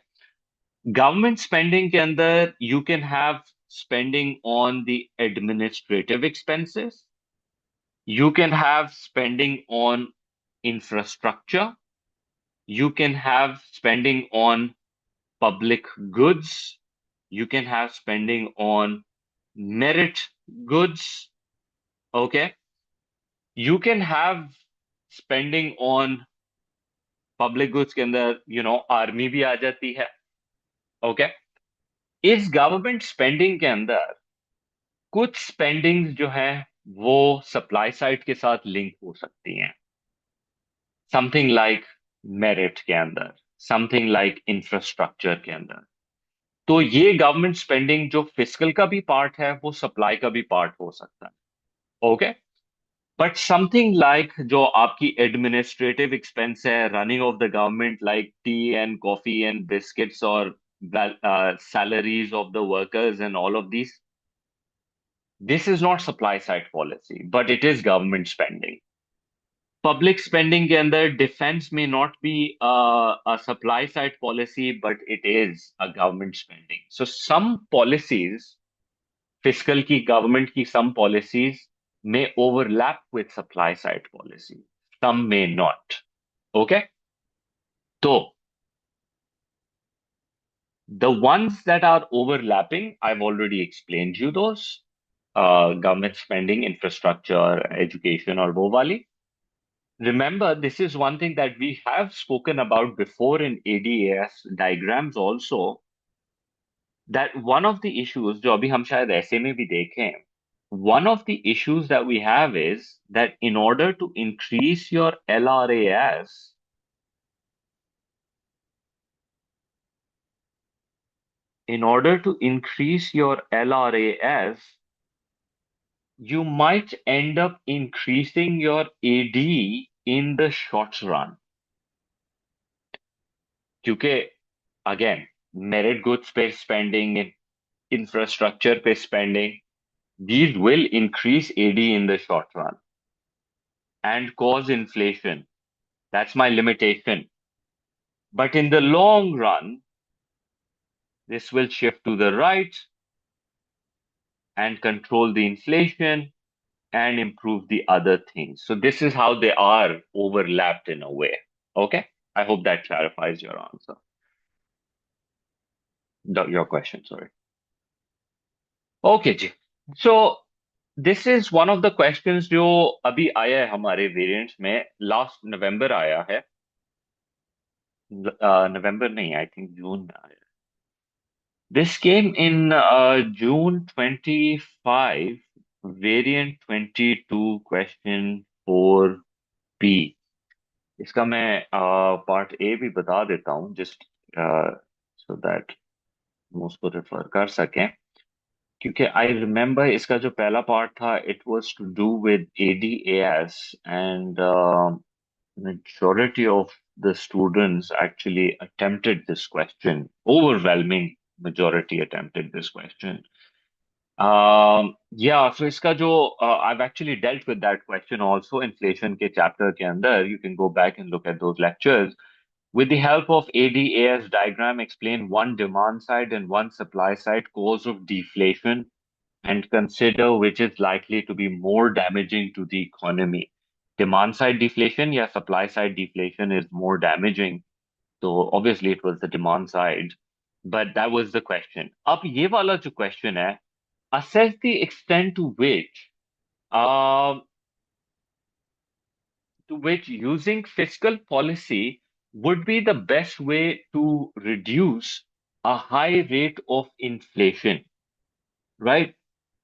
Government spending के अंदर you can have spending on the administrative expenses. You can have spending on infrastructure. You can have spending on public goods. You can have spending on merit goods. Okay. You can have spending on public goods के अंदर, army भी आ जाती है. Okay. इस government spending के अंदर कुछ spendings जो है वो सप्लाई साइड के साथ लिंक हो सकती हैं. समथिंग लाइक मेरिट के अंदर, समथिंग लाइक इंफ्रास्ट्रक्चर के अंदर. तो ये गवर्नमेंट स्पेंडिंग जो फिस्कल का भी पार्ट है वो सप्लाई का भी पार्ट हो सकता है. ओके. बट समथिंग लाइक जो आपकी एडमिनिस्ट्रेटिव एक्सपेंस है, running of the government, like T and coffee and biscuits और salaries of the workers and all of these, this is not supply side policy, but it is government spending. Public spending के अंदर defense may not be a supply side policy, but it is a government spending. So some policies, fiscal की, government की some policies may overlap with supply side policy. Some may not. Okay? So the ones that are overlapping, I've already explained you those. Government spending, infrastructure, education, or वो वाली. Remember, this is one thing that we have spoken about before in ADAS diagrams also, that one of the issues, जो अभी हम शायद ऐसे में भी देखें, one of the issues that we have is that in order to increase your LRAS, you might end up increasing your AD in the short run. क्योंकि again, merit goods पे spending, infrastructure पे spending, these will increase AD in the short run and cause inflation. That's my limitation. But in the long run, this will shift to the right and control the inflation and improve the other things. So this is how they are overlapped in a way. Okay? I hope that clarifies your answer. Your question, sorry. Okay, ji. So this is one of the questions जो अभी आया है हमारे variants में, last नवंबर आया है. नवंबर नहीं, I think जून में आया. This came in June 25, variant 22, question 4B. इसका मैं पार्ट ए भी बता देता हूँ, जस्ट सो दैट हम उसको रेफर कर सकें. क्योंकि आई रिमेम्बर इसका जो पहला पार्ट था, it was to do with ADAS, and majority of the students actually attempted this question. Overwhelming majority attempted this question. Yeah, so इसका जो I've actually dealt with that question also inflation के chapter के अंदर. You can go back and look at those lectures. With the help of ADAS diagram, explain one demand side and one supply side cause of deflation and consider which is likely to be more damaging to the economy. Demand side deflation या supply side deflation is more damaging. So obviously it was the demand side, but that was the question. अब ये वाला जो question है, assess the extent uh, to which using fiscal policy would be the best way to reduce a high rate of inflation, right?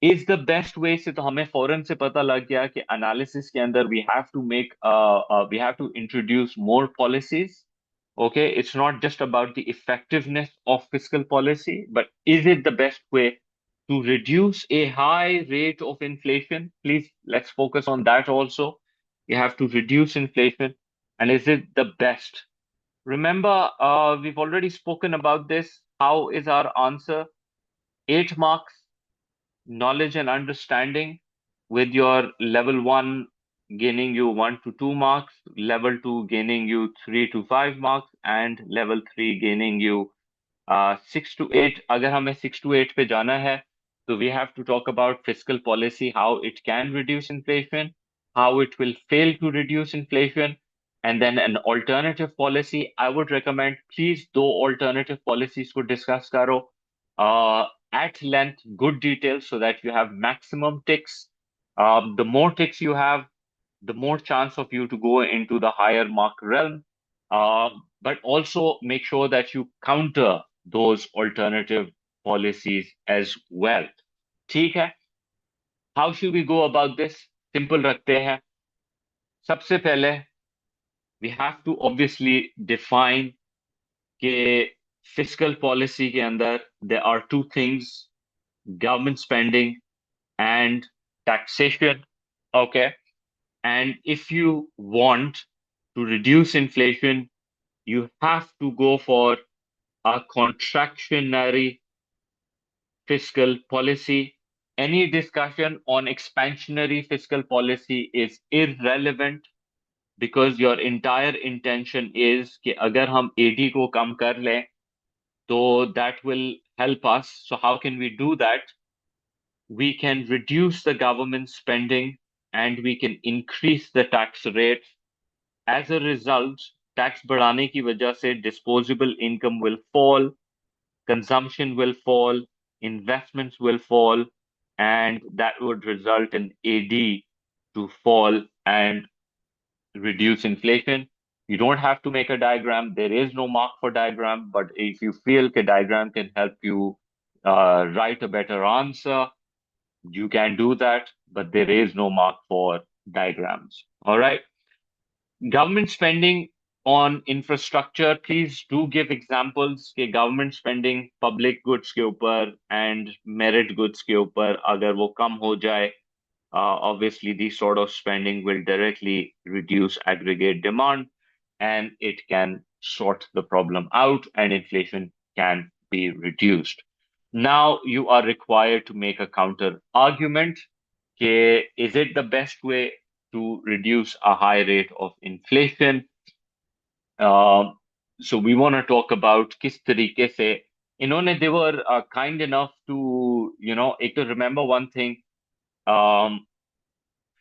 Is the best way से तो हमें फौरन से पता लग गया कि analysis के अंदर we have to introduce more policies. Okay, it's not just about the effectiveness of fiscal policy, but is it the best way to reduce a high rate of inflation? Please, let's focus on that also. You have to reduce inflation. And is it the best? Remember, we've already spoken about this. How is our answer? 8 marks, knowledge and understanding, with your level 1 gaining you 1 to 2 marks, level 2 gaining you 3 to 5 marks, and level 3 gaining you 6 to 8. अगर हमें 6 to 8 पे जाना है, so we have to talk about fiscal policy, how it can reduce inflation, how it will fail to reduce inflation, and then an alternative policy. I would recommend please दो alternative policies को discuss करो at length, good detail, so that you have maximum ticks. The more ticks you have, the more chance of you to go into the higher mark realm. But also make sure that you counter those alternative policies as well. ठीक है? How should we go about this? Simple रखते हैं. सबसे पहले, we have to obviously define कि fiscal policy के अंदर there are two things, government spending and taxation. Okay. And if you want to reduce inflation, you have to go for a contractionary fiscal policy. Any discussion on expansionary fiscal policy is irrelevant because your entire intention is कि अगर हम AD को कम कर लें, तो that will help us. So how can we do that? We can reduce the government spending and we can increase the tax rate. As a result, tax बढ़ाने की वजह से disposable income will fall, consumption will fall, investments will fall, and that would result in AD to fall and reduce inflation. You don't have to make a diagram. There is no mark for diagram, but if you feel a diagram can help you write a better answer, you can do that, but there is no mark for diagrams. All right. Government spending on infrastructure, please do give examples कि government spending public goods के ऊपर and merit goods के ऊपर अगर वो कम हो जाए, obviously this sort of spending will directly reduce aggregate demand and it can sort the problem out and inflation can be reduced. Now you are required to make a counter argument. Okay, is it the best way to reduce a high rate of inflation? Um, so we want to talk about किस तरीके से इन्होंने they were kind enough to एक तो remember one thing, um,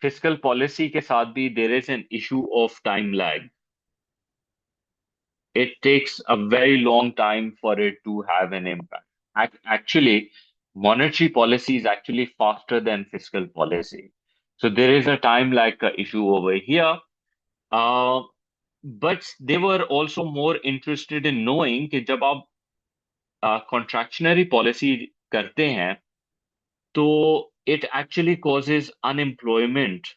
fiscal policy के साथ भी there is an issue of time lag. It takes a very long time for it to have an impact. Actually, monetary policy is actually faster than fiscal policy. So there is a time lag issue over here. Uh, but they were also more interested in knowing कि जब आप contractionary policy करते हैं, तो it actually causes unemployment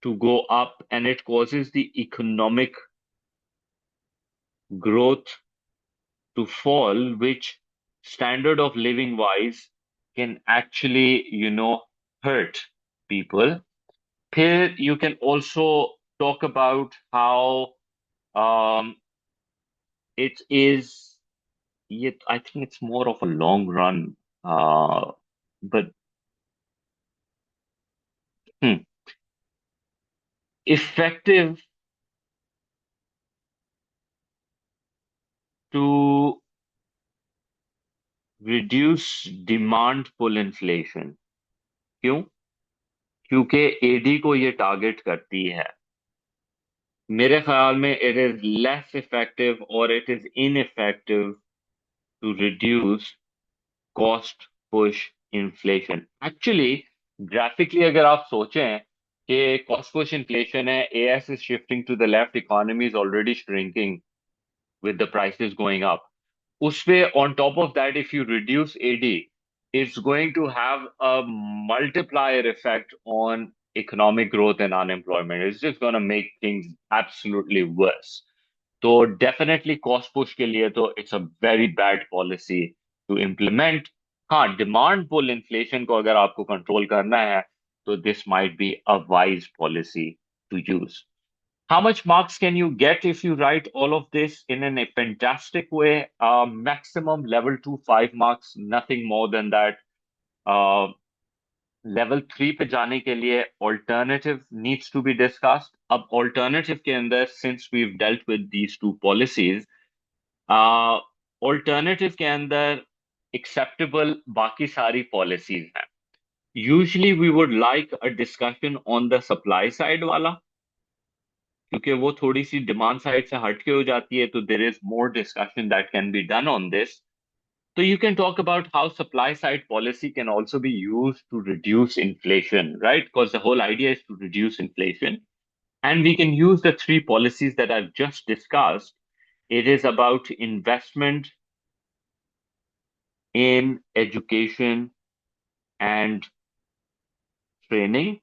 to go up and it causes the economic growth to fall, which standard of living wise can actually, hurt people. Here you can also talk about how Um, it is, yet I think it's more of a long run. But hmm, effective to reduce demand pull inflation. क्यों? क्योंकि AD को ये target करती है। मेरे ख्याल में it is less effective और it is ineffective to reduce cost push inflation. Actually graphically अगर आप सोचें कि कॉस्ट पुश इन्फ्लेशन है, AS is shifting to the left, economy is already shrinking with the prices going up. Uspe, on top of that, if you reduce AD, it's going to have a multiplier effect on economic growth and unemployment. It's just going to make things absolutely worse. So definitely cost push के लिए तो it's a very bad policy to implement. हाँ, demand pull inflation को अगर आपको control करना है तो this might be a wise policy to use. How much marks can you get if you write all of this in a fantastic way? Maximum level 2, 5 marks, nothing more than that. Uh, level 3 पे जाने के लिए alternative needs to be discussed. अब alternative के अंदर, since we've dealt with these two policies, uh, alternative के अंदर acceptable बाकी सारी policies हैं. Usually we would like a discussion on the supply side वाला, क्योंकि वो थोड़ी सी डिमांड साइड से हटके हो जाती है, तो there is more discussion that can be done on this. So you can talk about how supply side policy can also be used to reduce inflation, right? Because the whole idea is to reduce inflation. And we can use the three policies that I've just discussed. It is about investment in education and training.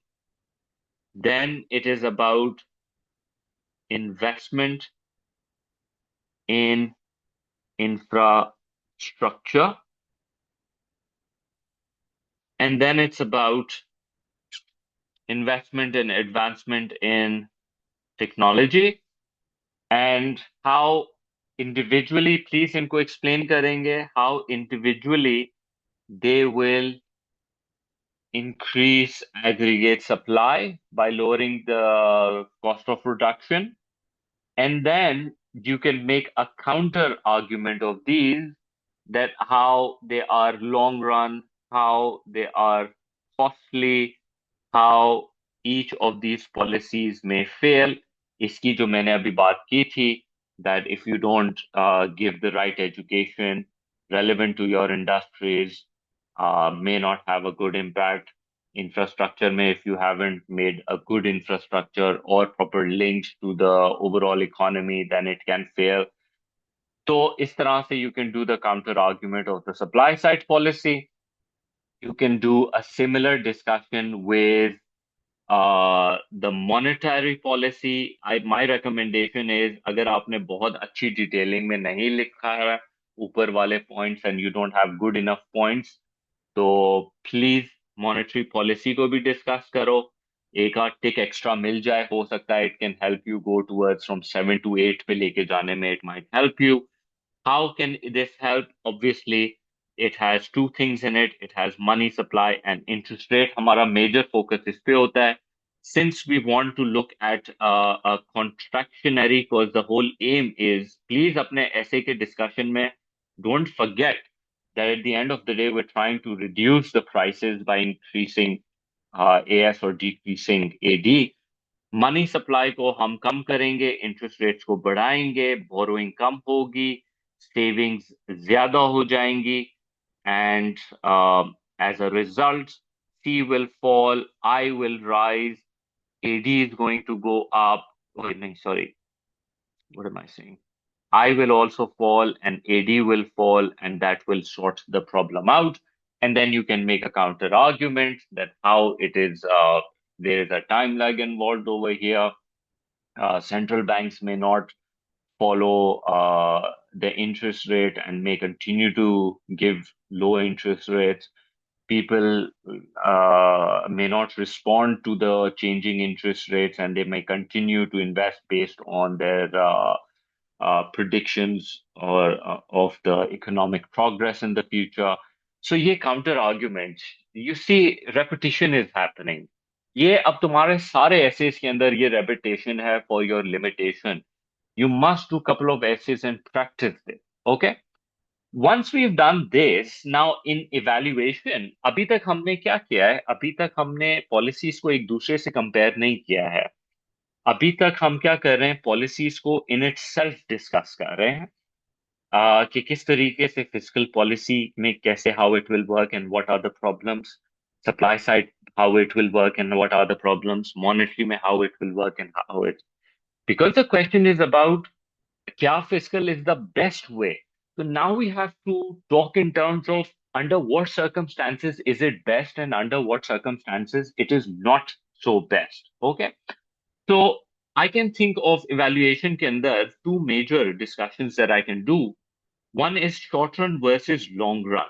Then it is about investment in infrastructure. And then it's about investment and advancement in technology. And how individually, please इनको explain करेंगे how individually they will increase aggregate supply by lowering the cost of production. And then you can make a counter argument of these, that how they are long run, how they are costly, how each of these policies may fail. इसकी जो मैंने अभी बात की थी, that if you don't give the right education relevant to your industries, may not have a good impact. Infrastructure में, if you haven't made a good infrastructure or proper links to the overall economy, then it can fail. तो इस तरह से you can do the counter argument of the supply side policy. You can do a similar discussion with the monetary policy. My recommendation is, अगर आपने बहुत अच्छी detailing में नहीं लिखा है ऊपर वाले points and you don't have good enough points, तो प्लीज मॉनेटरी पॉलिसी को भी डिस्कस करो. एक आध टिक एक्स्ट्रा मिल जाए, हो सकता है it can help you go towards from 7 to 8 पे लेके जाने में, it might help you. How can this help? Obviously, it has two things in it. It has money supply and interest rate. हमारा major focus इस पे होता है. Since we want to look at a contractionary, because the whole aim is, please अपने essay के discussion में don't forget that at the end of the day, we're trying to reduce the prices by increasing AS or decreasing AD. Money supply को हम कम करेंगे, interest rates को बढ़ाएंगे, borrowing कम होगी, savings ज्यादा हो जाएंगी, and as a result C will fall, I will rise, AD is going to go up. नहीं, sorry, what am I saying? I will also fall and AD will fall, and that will sort the problem out. And then you can make a counter argument that how it is, there is a time lag involved over here. Central banks may not follow the interest rate and may continue to give low interest rates. People may not respond to the changing interest rates, and they may continue to invest based on their predictions or of the economic progress in the future. So ये counter argument, you see repetition is happening. ये अब तुम्हारे सारे essays के अंदर ये repetition है for your limitation. You must do couple of essays and practice this. Okay? Once we've done this, now in evaluation, अभी तक हमने क्या किया है? अभी तक हमने policies को एक दूसरे से compare नहीं किया है. अभी तक हम क्या कर रहे हैं? Policies को in itself discuss कर रहे हैं. कि किस तरीके से फिजिकल पॉलिसी में कैसे how it will work and what are the problems, supply side how it will work and what are the problems, monetary में how it will work and how it, because the question is about क्या fiscal is the best way. So now we have to talk in terms of under what circumstances is it best and under what circumstances it is not so best. Okay, so I can think of evaluation के अंदर two major discussions that I can do. One is short run versus long run.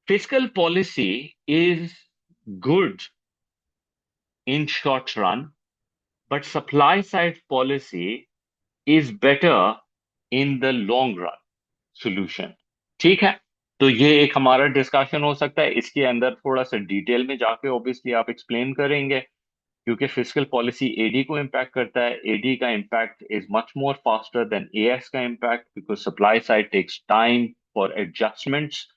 Fiscal policy is good in short run, but supply side policy is better in the long run solution. ठीक है, तो ये एक हमारा discussion हो सकता है. इसके अंदर थोड़ा सा डिटेल में जाके ऑब्वियसली आप एक्सप्लेन करेंगे, क्योंकि फिजिकल पॉलिसी एडी को इम्पैक्ट करता है. एडी का impact is much more faster than AS का impact, because supply side takes time for adjustments,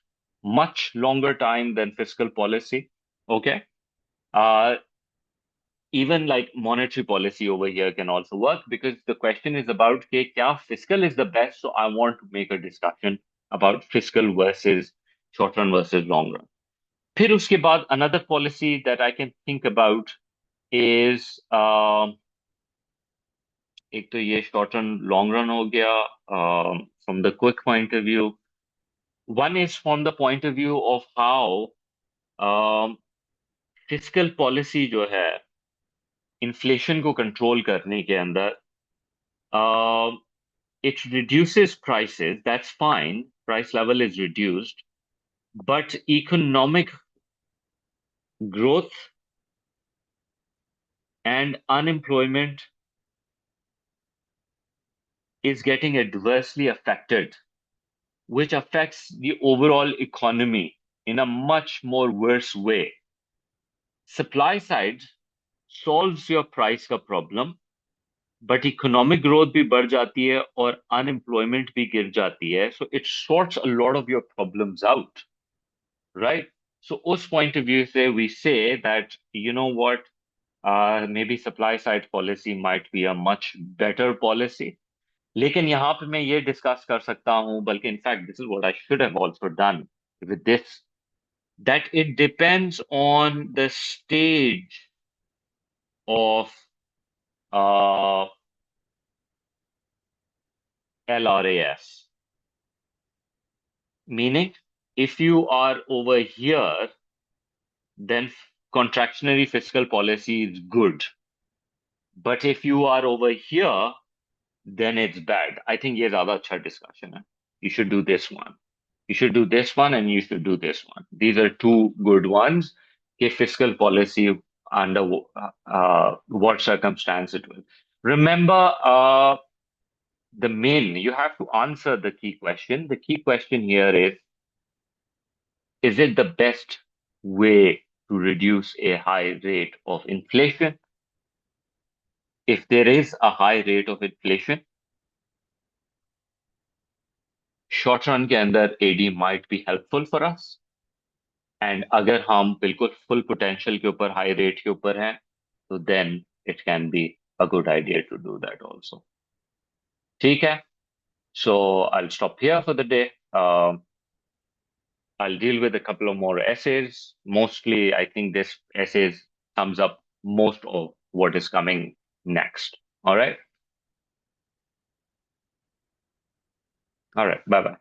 much longer time than fiscal policy. Okay. Uh, Even like monetary policy over here can also work, because the question is about okay, kya fiscal is the best. So I want to make a discussion about fiscal versus short run versus long run. फिर उसके बाद another policy that I can think about is एक तो ये short run long run हो गया from the quick point of view. One is from the point of view of how physical policy जो है इन्फ्लेशन को कंट्रोल करने के अंदर it reduces prices, that's fine, price level is reduced, but economic growth and unemployment is getting adversely affected, which affects the overall economy in a much more worse way. Supply side solves your price का problem, but economic growth भी बढ़ जाती है और unemployment भी गिर जाती है. So it sorts a lot of your problems out, right? So उस point of view से we say that, you know what, maybe supply side policy might be a much better policy. लेकिन यहाँ पे मैं ये डिस्कस कर सकता हूँ, बल्कि in fact this is what I should have also done with this, that it depends on the stage of uh, LRAS. Meaning, if you are over here, then contractionary fiscal policy is good. But if you are over here, then it's bad. I think ये ज़्यादा अच्छा discussion है. You should do this one. You should do this one and you should do this one. These are two good ones. Okay, fiscal policy under what circumstance it will. Remember, the main, you have to answer the key question. The key question here is it the best way to reduce a high rate of inflation? If there is a high rate of inflation, short run के अंदर AD might be helpful for us. And अगर हम बिल्कुल full potential के ऊपर high rate के ऊपर हैं, तो then it can be a good idea to do that also. ठीक है? So I'll stop here for the day. I'll deal with a couple of more essays. Mostly, I think this essays sums up most of what is coming next. All right? All right. Bye-bye.